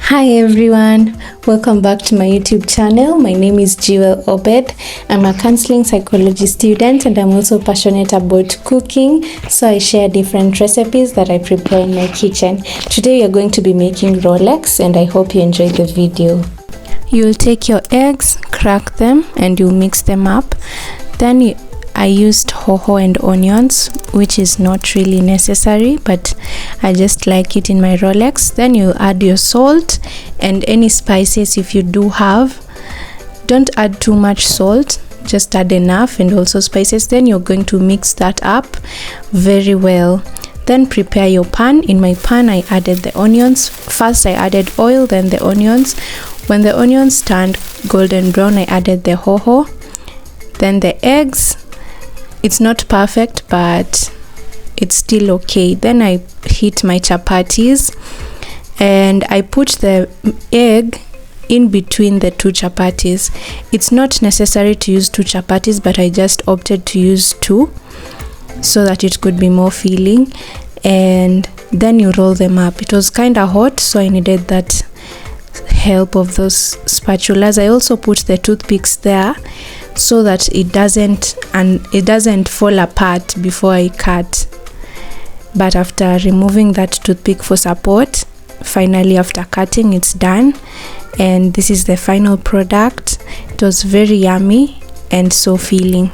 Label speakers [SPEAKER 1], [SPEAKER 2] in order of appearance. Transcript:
[SPEAKER 1] Hi everyone, welcome back to my YouTube channel. My name is Jewel Obed. I'm a counseling psychology student and I'm also passionate about cooking, so I share different recipes that I prepare in my kitchen. Today we are going to be making Rolex and I hope you enjoy the video. You'll take your eggs, crack them and you'll mix them up. Then I used hoho and onions, which is not really necessary, but I just like it in my Rolex. Then you add your salt and any spices if you do have. Don't add too much salt, just add enough, and also spices. Then you're going to mix that up very well. Then prepare your pan. In my pan I added the onions. First I added oil, then the onions. When the onions turned golden brown, I added the hoho, then the eggs. It's not perfect, but it's still okay. Then I heat my chapatis and I put the egg in between the two chapatis. It's not necessary to use two chapatis, but I just opted to use two so that it could be more filling. And then you roll them up. It was kind of hot, so I needed that help of those spatulas. I also put the toothpicks there so that it doesn't fall apart before I cut. But after removing that toothpick for support, finally after cutting, it's done, and this is the final product. It was very yummy and so filling.